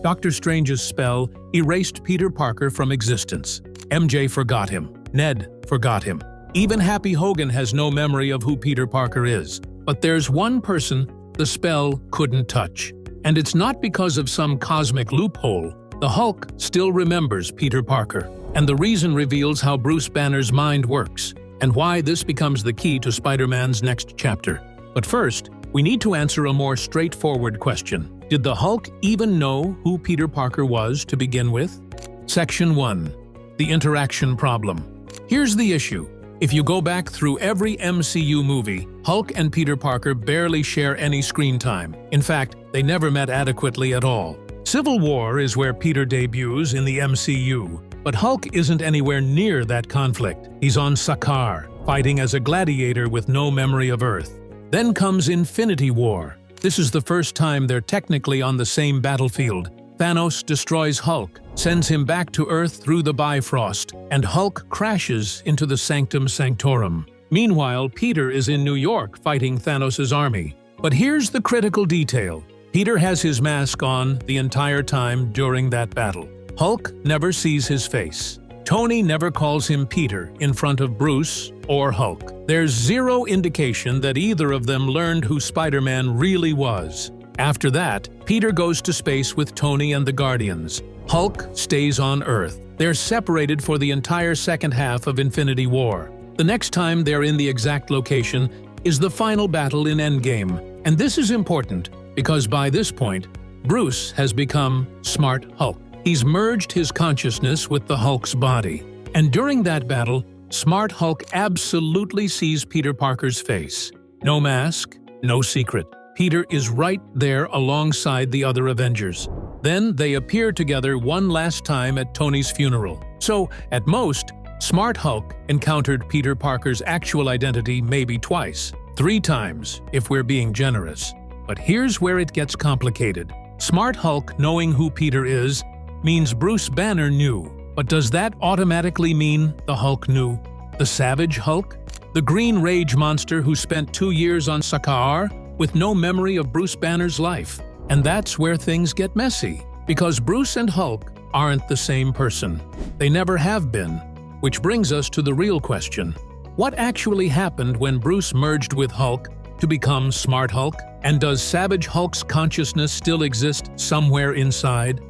Doctor Strange's spell erased Peter Parker from existence. MJ forgot him. Ned forgot him. Even Happy Hogan has no memory of who Peter Parker is. But there's one person the spell couldn't touch. And it's not because of some cosmic loophole. The Hulk still remembers Peter Parker. And the reason reveals how Bruce Banner's mind works, and why this becomes the key to Spider-Man's next chapter. But first, we need to answer a more straightforward question. Did the Hulk even know who Peter Parker was to begin with? Section 1. The interaction problem. Here's the issue. If you go back through every MCU movie, Hulk and Peter Parker barely share any screen time. In fact, they never met adequately at all. Civil War is where Peter debuts in the MCU, but Hulk isn't anywhere near that conflict. He's on Sakaar, fighting as a gladiator with no memory of Earth. Then comes Infinity War. This is the first time they're technically on the same battlefield. Thanos destroys Hulk, sends him back to Earth through the Bifrost, and Hulk crashes into the Sanctum Sanctorum. Meanwhile, Peter is in New York fighting Thanos' army. But here's the critical detail. Peter has his mask on the entire time during that battle. Hulk never sees his face. Tony never calls him Peter in front of Bruce or Hulk. There's zero indication that either of them learned who Spider-Man really was. After that, Peter goes to space with Tony and the Guardians. Hulk stays on Earth. They're separated for the entire second half of Infinity War. The next time they're in the exact location is the final battle in Endgame. And this is important because by this point, Bruce has become Smart Hulk. He's merged his consciousness with the Hulk's body. And during that battle, Smart Hulk absolutely sees Peter Parker's face. No mask, no secret. Peter is right there alongside the other Avengers. Then they appear together one last time at Tony's funeral. So, at most, Smart Hulk encountered Peter Parker's actual identity maybe twice. 3 times, if we're being generous. But here's where it gets complicated. Smart Hulk knowing who Peter is means Bruce Banner knew. But does that automatically mean the Hulk knew? The Savage Hulk? The Green Rage monster who spent 2 years on Sakaar with no memory of Bruce Banner's life? And that's where things get messy. Because Bruce and Hulk aren't the same person. They never have been. Which brings us to the real question. What actually happened when Bruce merged with Hulk to become Smart Hulk? And does Savage Hulk's consciousness still exist somewhere inside?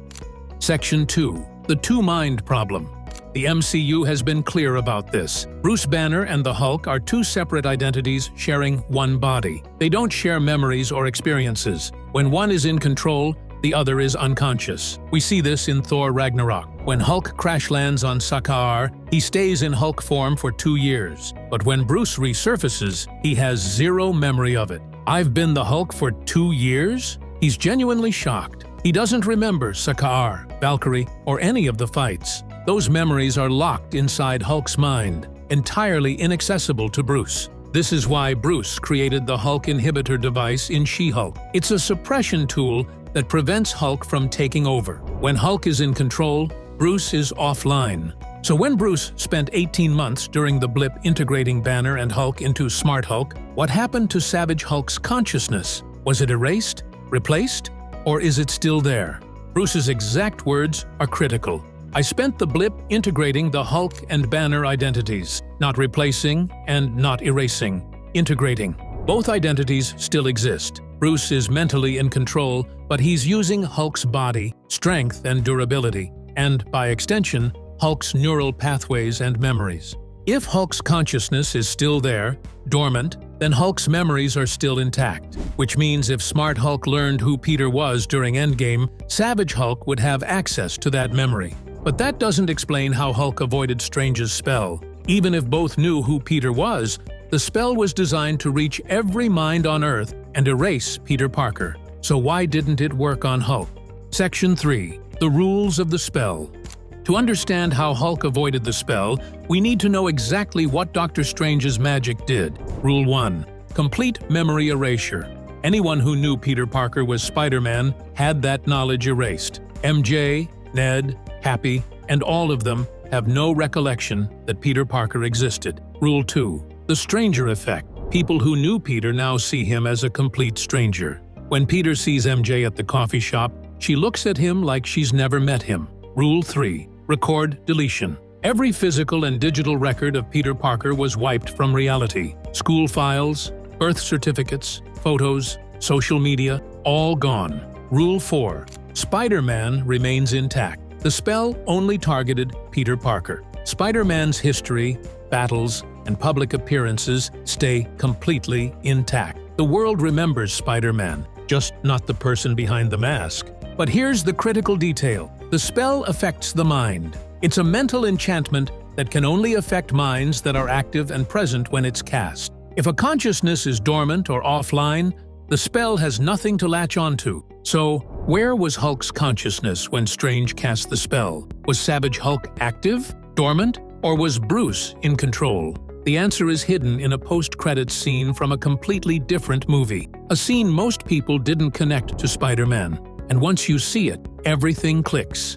Section 2. The two-mind problem. The MCU has been clear about this. Bruce Banner and the Hulk are 2 separate identities sharing one body. They don't share memories or experiences. When one is in control, the other is unconscious. We see this in Thor Ragnarok. When Hulk crash lands on Sakaar, he stays in Hulk form for 2 years. But when Bruce resurfaces, he has 0 memory of it. I've been the Hulk for 2 years? He's genuinely shocked. He doesn't remember Sakaar, Valkyrie, or any of the fights. Those memories are locked inside Hulk's mind, entirely inaccessible to Bruce. This is why Bruce created the Hulk inhibitor device in She-Hulk. It's a suppression tool that prevents Hulk from taking over. When Hulk is in control, Bruce is offline. So when Bruce spent 18 months during the Blip integrating Banner and Hulk into Smart Hulk, what happened to Savage Hulk's consciousness? Was it erased? Replaced? Or is it still there? Bruce's exact words are critical. I spent the Blip integrating the Hulk and Banner identities, not replacing and not erasing, integrating. Both identities still exist. Bruce is mentally in control, but he's using Hulk's body, strength and durability, and, by extension, Hulk's neural pathways and memories. If Hulk's consciousness is still there, dormant, then Hulk's memories are still intact, which means if Smart Hulk learned who Peter was during Endgame, Savage Hulk would have access to that memory. But that doesn't explain how Hulk avoided Strange's spell. Even if both knew who Peter was, the spell was designed to reach every mind on Earth and erase Peter Parker. So why didn't it work on Hulk? Section 3. The rules of the spell. To understand how Hulk avoided the spell, we need to know exactly what Doctor Strange's magic did. Rule 1. Complete memory erasure. Anyone who knew Peter Parker was Spider-Man had that knowledge erased. MJ, Ned, Happy, and all of them have no recollection that Peter Parker existed. Rule 2. The stranger effect. People who knew Peter now see him as a complete stranger. When Peter sees MJ at the coffee shop, she looks at him like she's never met him. Rule 3. Record deletion. Every physical and digital record of Peter Parker was wiped from reality. School files, birth certificates, photos, social media, all gone. Rule 4. Spider-Man remains intact. The spell only targeted Peter Parker. Spider-Man's history, battles, and public appearances stay completely intact. The world remembers Spider-Man, just not the person behind the mask. But here's the critical detail. The spell affects the mind. It's a mental enchantment that can only affect minds that are active and present when it's cast. If a consciousness is dormant or offline, the spell has nothing to latch onto. So, where was Hulk's consciousness when Strange cast the spell? Was Savage Hulk active, dormant, or was Bruce in control? The answer is hidden in a post-credits scene from a completely different movie. A scene most people didn't connect to Spider-Man. And once you see it, everything clicks.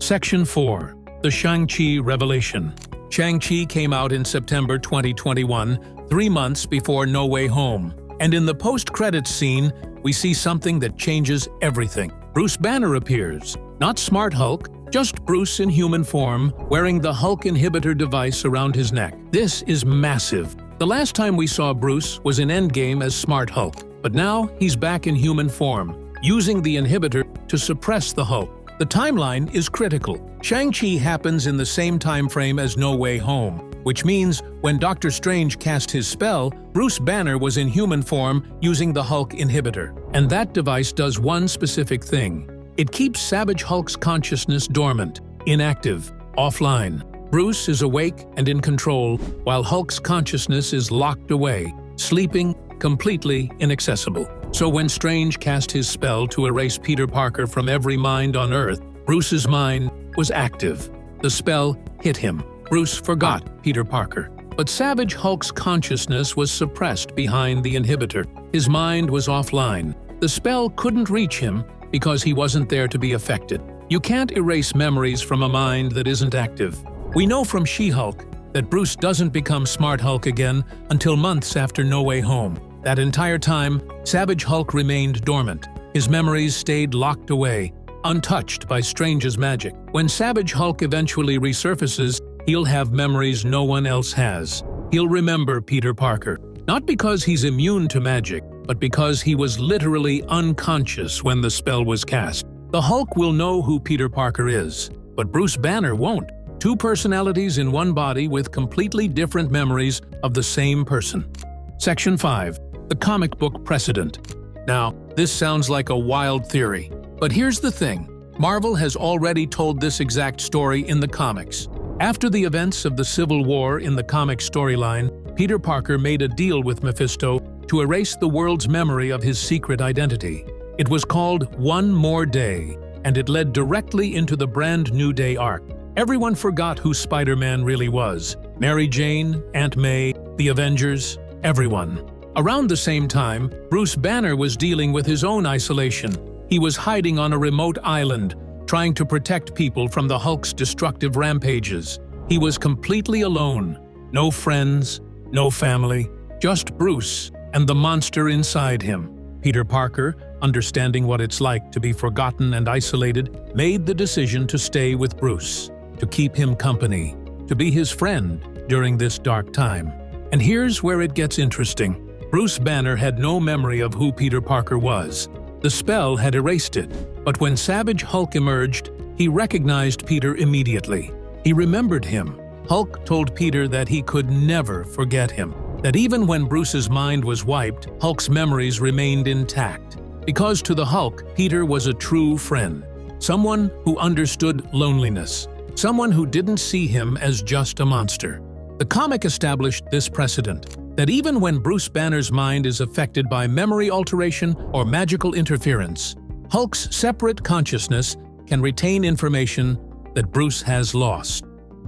Section 4. The Shang-Chi Revelation. Shang-Chi came out in September 2021, 3 months before No Way Home. And in the post-credits scene, we see something that changes everything. Bruce Banner appears. Not Smart Hulk, just Bruce in human form, wearing the Hulk inhibitor device around his neck. This is massive. The last time we saw Bruce was in Endgame as Smart Hulk, but now he's back in human form, using the inhibitor to suppress the Hulk. The timeline is critical. Shang-Chi happens in the same time frame as No Way Home, which means when Doctor Strange cast his spell, Bruce Banner was in human form using the Hulk inhibitor. And that device does one specific thing. It keeps Savage Hulk's consciousness dormant, inactive, offline. Bruce is awake and in control, while Hulk's consciousness is locked away, sleeping, completely inaccessible. So when Strange cast his spell to erase Peter Parker from every mind on Earth, Bruce's mind was active. The spell hit him. Bruce forgot Peter Parker. But Savage Hulk's consciousness was suppressed behind the inhibitor. His mind was offline. The spell couldn't reach him because he wasn't there to be affected. You can't erase memories from a mind that isn't active. We know from She-Hulk that Bruce doesn't become Smart Hulk again until months after No Way Home. That entire time, Savage Hulk remained dormant. His memories stayed locked away, untouched by Strange's magic. When Savage Hulk eventually resurfaces, he'll have memories no one else has. He'll remember Peter Parker, not because he's immune to magic, but because he was literally unconscious when the spell was cast. The Hulk will know who Peter Parker is, but Bruce Banner won't. Two personalities in one body with completely different memories of the same person. Section 5. The comic book Precedent. Now, this sounds like a wild theory, but here's the thing. Marvel has already told this exact story in the comics. After the events of the Civil War in the comic storyline, Peter Parker made a deal with Mephisto to erase the world's memory of his secret identity. It was called One More Day, and it led directly into the Brand New Day arc. Everyone forgot who Spider-Man really was. Mary Jane, Aunt May, the Avengers, everyone. Around the same time, Bruce Banner was dealing with his own isolation. He was hiding on a remote island, trying to protect people from the Hulk's destructive rampages. He was completely alone. No friends, no family, just Bruce and the monster inside him. Peter Parker, understanding what it's like to be forgotten and isolated, made the decision to stay with Bruce, to keep him company, to be his friend during this dark time. And here's where it gets interesting. Bruce Banner had no memory of who Peter Parker was. The spell had erased it, but when Savage Hulk emerged, he recognized Peter immediately. He remembered him. Hulk told Peter that he could never forget him, that even when Bruce's mind was wiped, Hulk's memories remained intact. Because to the Hulk, Peter was a true friend, someone who understood loneliness, someone who didn't see him as just a monster. The comic established this precedent, that even when Bruce Banner's mind is affected by memory alteration or magical interference, Hulk's separate consciousness can retain information that Bruce has lost.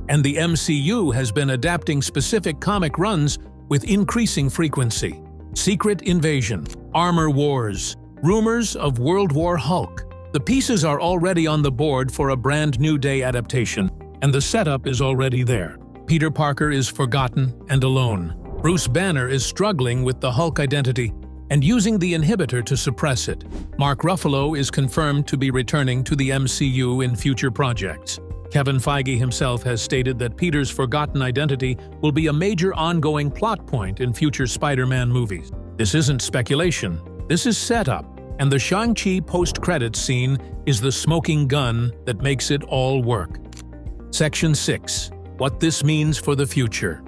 And the MCU has been adapting specific comic runs with increasing frequency. Secret Invasion, Armor Wars, rumors of World War Hulk. The pieces are already on the board for a Brand New Day adaptation, and the setup is already there. Peter Parker is forgotten and alone. Bruce Banner is struggling with the Hulk identity, and using the inhibitor to suppress it. Mark Ruffalo is confirmed to be returning to the MCU in future projects. Kevin Feige himself has stated that Peter's forgotten identity will be a major ongoing plot point in future Spider-Man movies. This isn't speculation, this is setup, and the Shang-Chi post-credits scene is the smoking gun that makes it all work. Section 6. What this means for the future.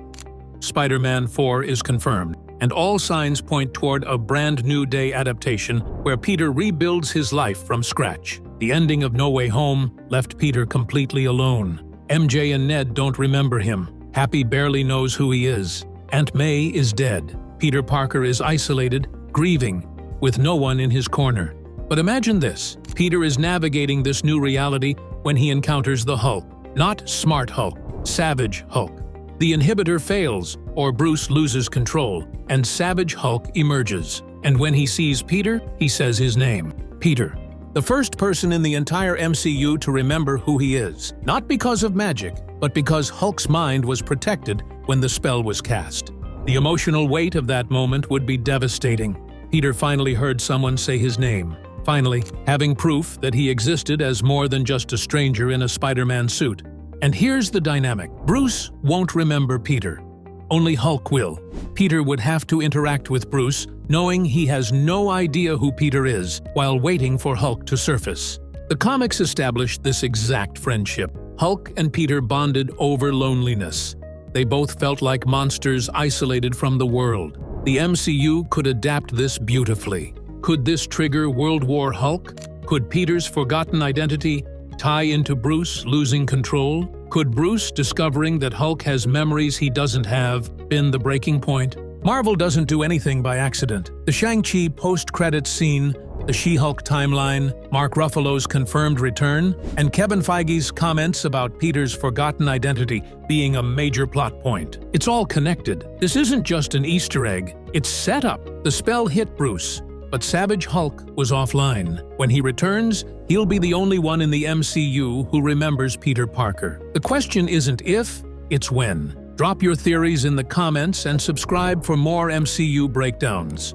Spider-Man 4 is confirmed, and all signs point toward a brand new day adaptation where Peter rebuilds his life from scratch. The ending of No Way Home left Peter completely alone. MJ and Ned don't remember him. Happy barely knows who he is. Aunt May is dead. Peter Parker is isolated, grieving, with no one in his corner. But imagine this. Peter is navigating this new reality when he encounters the Hulk. Not Smart Hulk, Savage Hulk. The inhibitor fails, or Bruce loses control, and Savage Hulk emerges. And when he sees Peter, he says his name, Peter. The first person in the entire MCU to remember who he is, not because of magic, but because Hulk's mind was protected when the spell was cast. The emotional weight of that moment would be devastating. Peter finally heard someone say his name, finally having proof that he existed as more than just a stranger in a Spider-Man suit. And here's the dynamic. Bruce won't remember Peter. Only Hulk will. Peter would have to interact with Bruce, knowing he has no idea who Peter is, while waiting for Hulk to surface. The comics established this exact friendship. Hulk and Peter bonded over loneliness. They both felt like monsters isolated from the world. The MCU could adapt this beautifully. Could this trigger World War Hulk? Could Peter's forgotten identity tie into Bruce losing control? Could Bruce discovering that Hulk has memories he doesn't have been the breaking point? Marvel doesn't do anything by accident. The Shang-Chi post-credits scene, the She-Hulk timeline, Mark Ruffalo's confirmed return, and Kevin Feige's comments about Peter's forgotten identity being a major plot point. It's all connected. This isn't just an Easter egg, it's set up. The spell hit Bruce, but Savage Hulk was offline. When he returns, he'll be the only one in the MCU who remembers Peter Parker. The question isn't if, it's when. Drop your theories in the comments and subscribe for more MCU breakdowns.